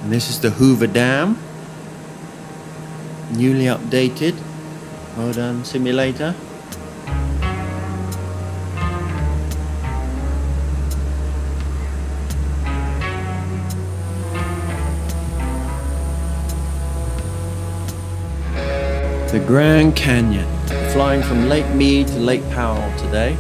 And this is the Hoover Dam, newly updated modern simulator. The Grand Canyon, flying from Lake Mead to Lake Powell today.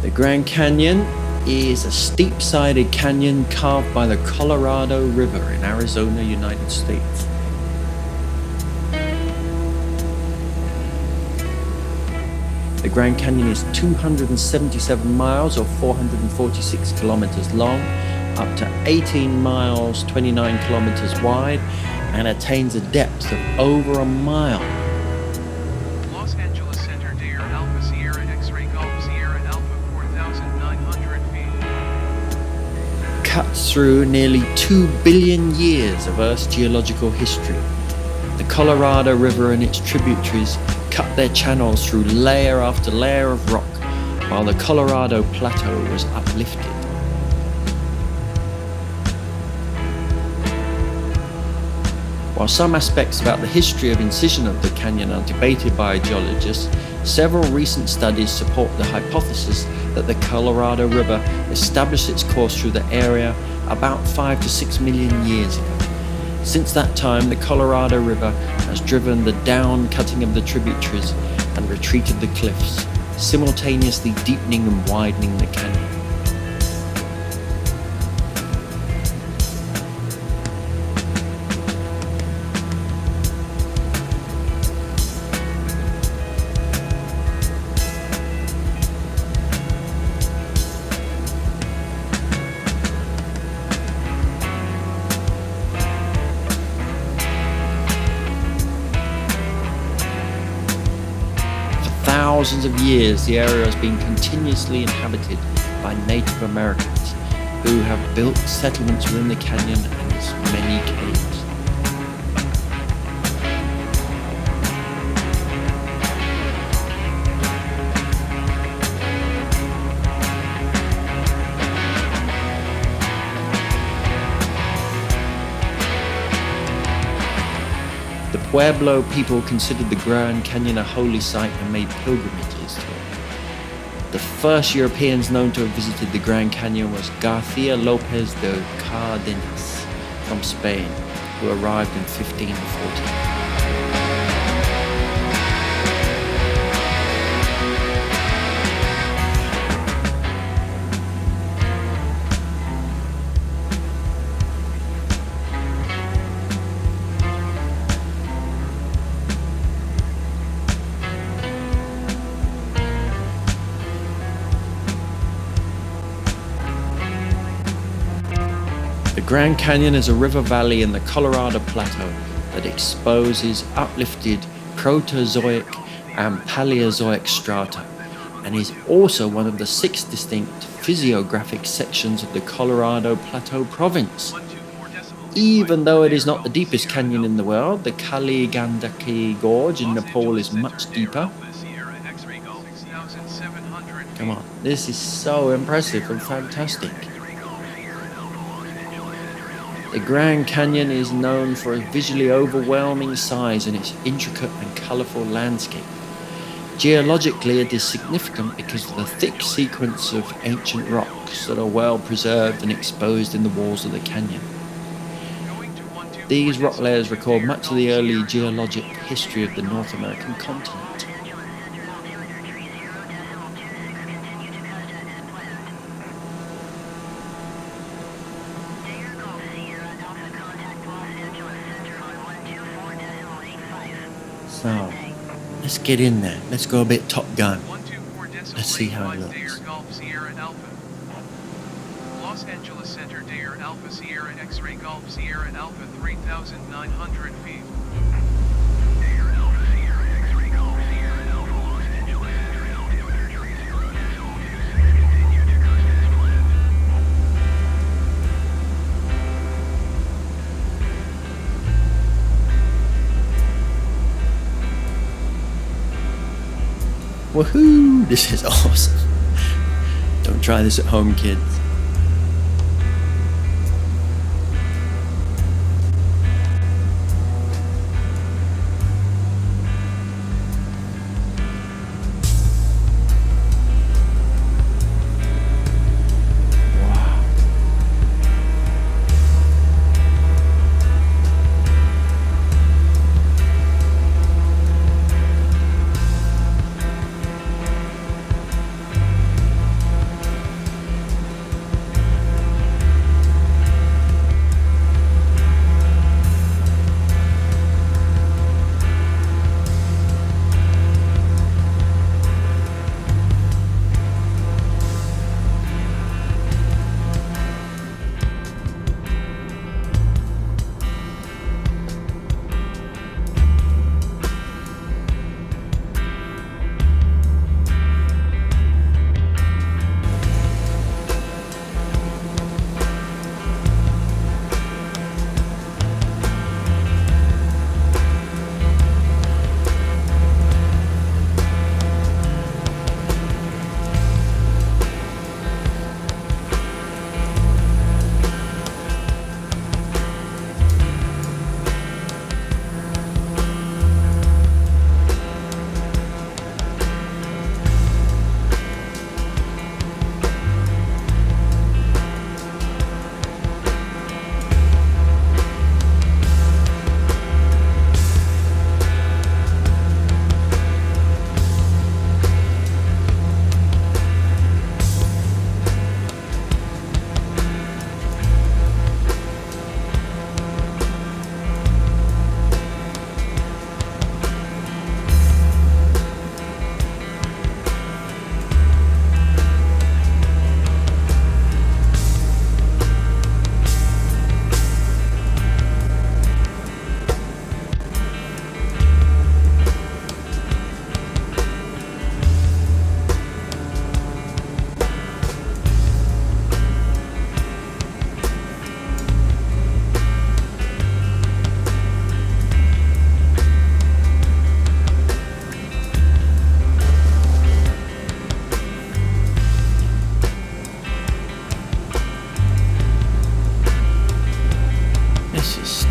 The Grand Canyon is a steep-sided canyon carved by the Colorado River in Arizona, United States. The Grand Canyon is 277 miles or 446 kilometers long, up to 18 miles, 29 kilometers wide, and attains a depth of over a mile. Los Angeles Center, Daher Alpha Sierra X-Ray Golf Sierra Alpha 4,900 feet. Cuts through nearly 2 billion years of Earth's geological history. The Colorado River and its tributaries cut their channels through layer after layer of rock, while the Colorado Plateau was uplifted. While some aspects about the history of incision of the canyon are debated by geologists, several recent studies support the hypothesis that the Colorado River established its course through the area about 5 to 6 million years ago. Since that time, the Colorado River has driven the down cutting of the tributaries and retreated the cliffs, simultaneously deepening and widening the canyon. Thousands of years, the area has been continuously inhabited by Native Americans who have built settlements within the canyon and its many caves. The Pueblo people considered the Grand Canyon a holy site and made pilgrimages to it. The first Europeans known to have visited the Grand Canyon was Garcia Lopez de Cardenas from Spain, who arrived in 1540. The Grand Canyon is a river valley in the Colorado Plateau that exposes uplifted Proterozoic and Paleozoic strata, and is also one of the 6 distinct physiographic sections of the Colorado Plateau province. Even though it is not the deepest canyon in the world, the Kali Gandaki Gorge in Nepal is much deeper. Come on, this is so impressive and fantastic. The Grand Canyon is known for a visually overwhelming size and its intricate and colorful landscape. Geologically, it is significant because of the thick sequence of ancient rocks that are well preserved and exposed in the walls of the canyon. These rock layers record much of the early geologic history of the North American continent. So, let's get in there. Let's go a bit Top Gun. Let's see how it looks. Los Angeles Center, Daher Alpha Sierra X-Ray Golf Sierra Alpha 3,900 feet. Woohoo! This is awesome. Don't try this at home, kids.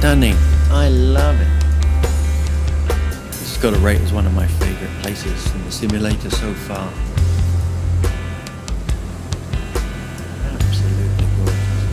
stunning. I love it. It's got to rate as one of my favorite places in the simulator so far. Absolutely gorgeous.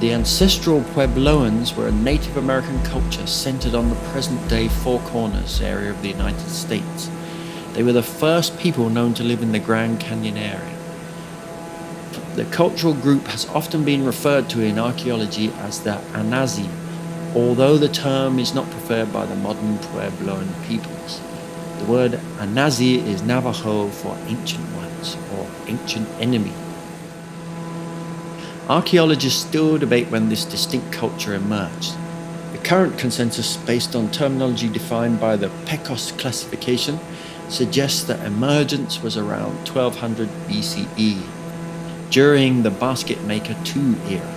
The ancestral Puebloans were a Native American culture centered on the present-day Four Corners area of the United States. They were the first people known to live in the Grand Canyon area. The cultural group has often been referred to in archaeology as the Anazi, although the term is not preferred by the modern Puebloan peoples. The word Anazi is Navajo for ancient ones or ancient enemy. Archaeologists still debate when this distinct culture emerged. The current consensus, based on terminology defined by the Pecos classification, suggests that emergence was around 1200 BCE, during the Basket Maker II era.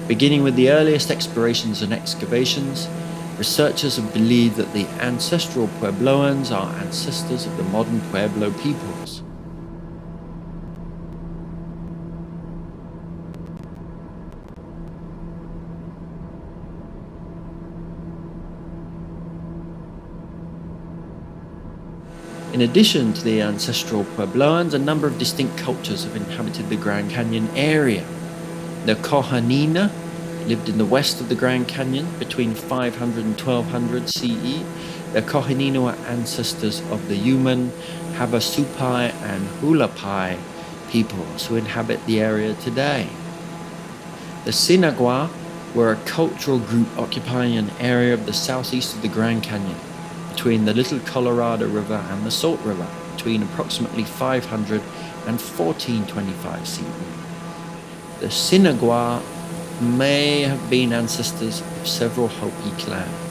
Beginning with the earliest explorations and excavations, researchers have believed that the ancestral Puebloans are ancestors of the modern Pueblo peoples. In addition to the ancestral Puebloans, a number of distinct cultures have inhabited the Grand Canyon area. The Kohanina lived in the west of the Grand Canyon between 500 and 1200 CE. The Kohanina were ancestors of the Yuman, Havasupai, and Hulapai peoples who inhabit the area today. The Sinagua were a cultural group occupying an area of the southeast of the Grand Canyon, between the Little Colorado River and the Salt River, between approximately 500 and 1425 CE. The Sinagua may have been ancestors of several Hopi clans.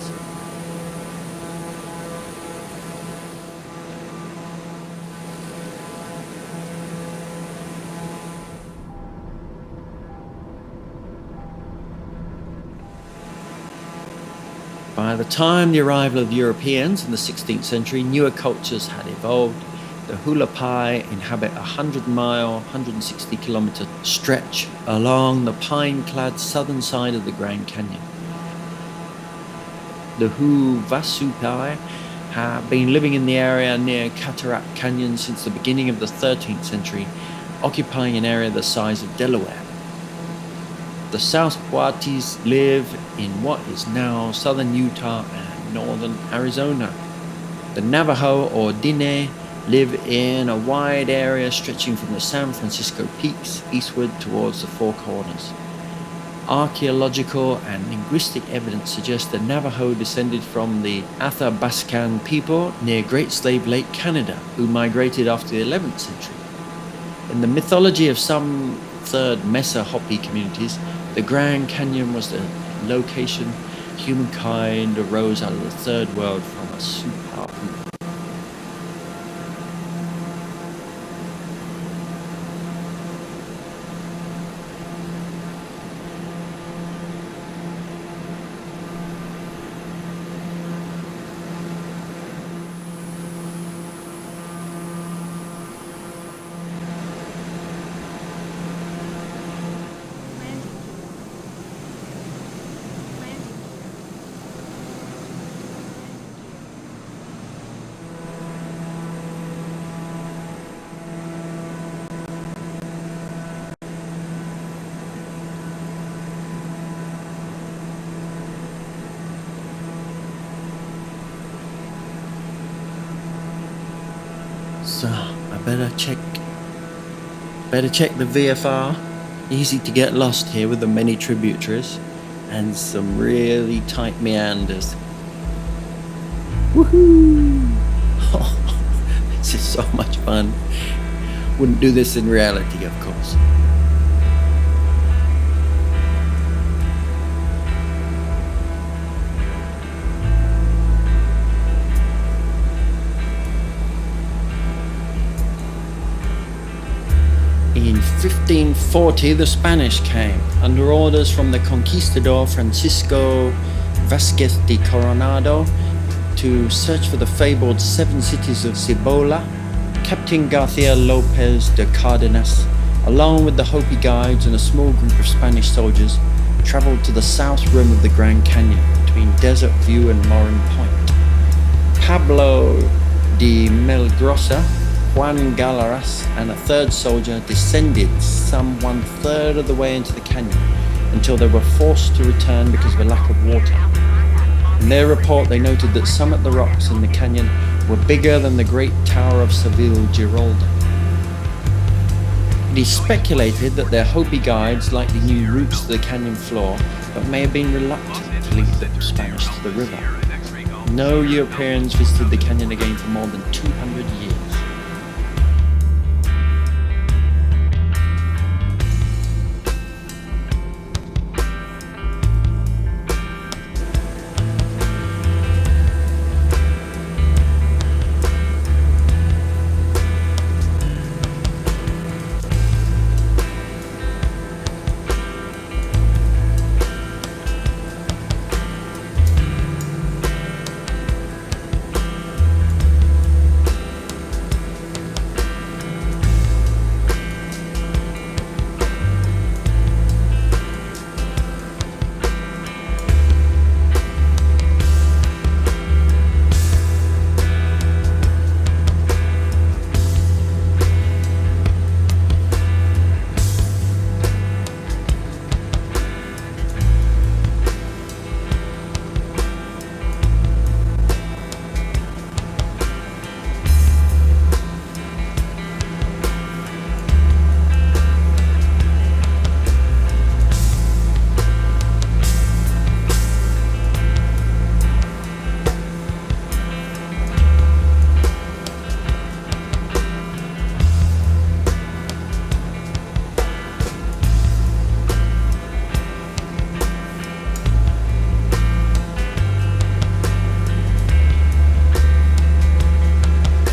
By the time the arrival of the Europeans in the 16th century, newer cultures had evolved. The Hulapai inhabit a 100-mile, 160-kilometer stretch along the pine-clad southern side of the Grand Canyon. The Havasupai have been living in the area near Cataract Canyon since the beginning of the 13th century, occupying an area the size of Delaware. The South Poatis live in what is now southern Utah and northern Arizona. The Navajo or Diné live in a wide area stretching from the San Francisco Peaks eastward towards the Four Corners. Archaeological and linguistic evidence suggests the Navajo descended from the Athabascan people near Great Slave Lake, Canada, who migrated after the 11th century. In the mythology of some third Mesa Hopi communities, the Grand Canyon was the location humankind arose out of the third world from a superpower. So I better check the VFR. Easy to get lost here with the many tributaries and some really tight meanders. Woohoo! Oh, this is so much fun. Wouldn't do this in reality, of course. In 1540, the Spanish came, under orders from the conquistador Francisco Vasquez de Coronado, to search for the fabled 7 cities of Cibola. Captain Garcia Lopez de Cardenas, along with the Hopi guides and a small group of Spanish soldiers, traveled to the south rim of the Grand Canyon, between Desert View and Morin Point. Pablo de Melgrosa, Juan Galaras, and a third soldier descended some 1/3 of the way into the canyon until they were forced to return because of a lack of water. In their report, they noted that some of the rocks in the canyon were bigger than the Great Tower of Seville Giralda. It is speculated that their Hopi guides likely knew routes to the canyon floor, but may have been reluctant to lead the Spanish to the river. No Europeans visited the canyon again for more than 200 years.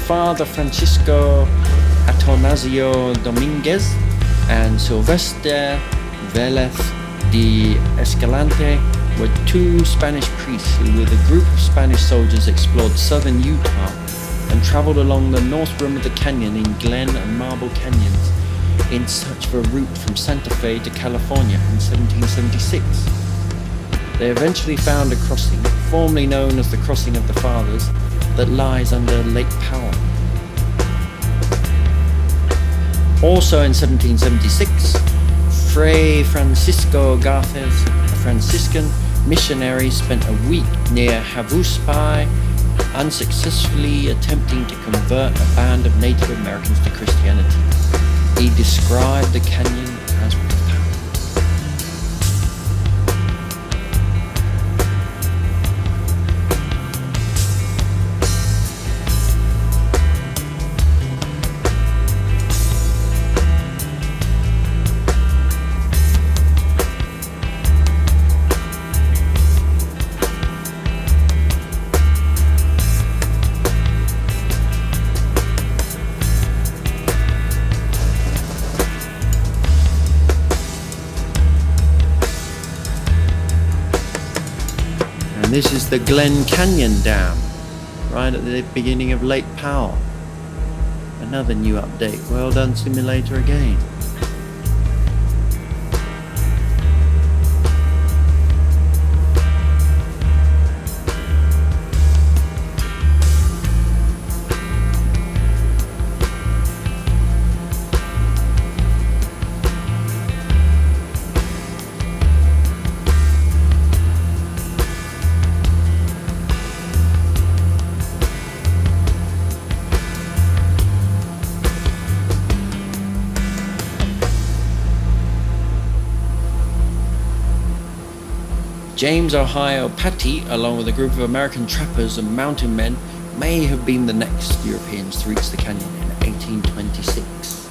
Father Francisco Atanasio Dominguez and Silvestre Velez de Escalante were 2 Spanish priests who, with a group of Spanish soldiers, explored southern Utah and traveled along the north rim of the canyon in Glen and Marble Canyons in search of a route from Santa Fe to California in 1776. They eventually found a crossing, formerly known as the Crossing of the Fathers, that lies under Lake Powell. Also in 1776, Fray Francisco Garces, a Franciscan missionary, spent a week near Havuspai, unsuccessfully attempting to convert a band of Native Americans to Christianity. He described the canyon as profound. This is the Glen Canyon Dam, right at the beginning of Lake Powell. Another new update. Well done, simulator, again. James Ohio Patty, along with a group of American trappers and mountain men, may have been the next Europeans to reach the canyon in 1826.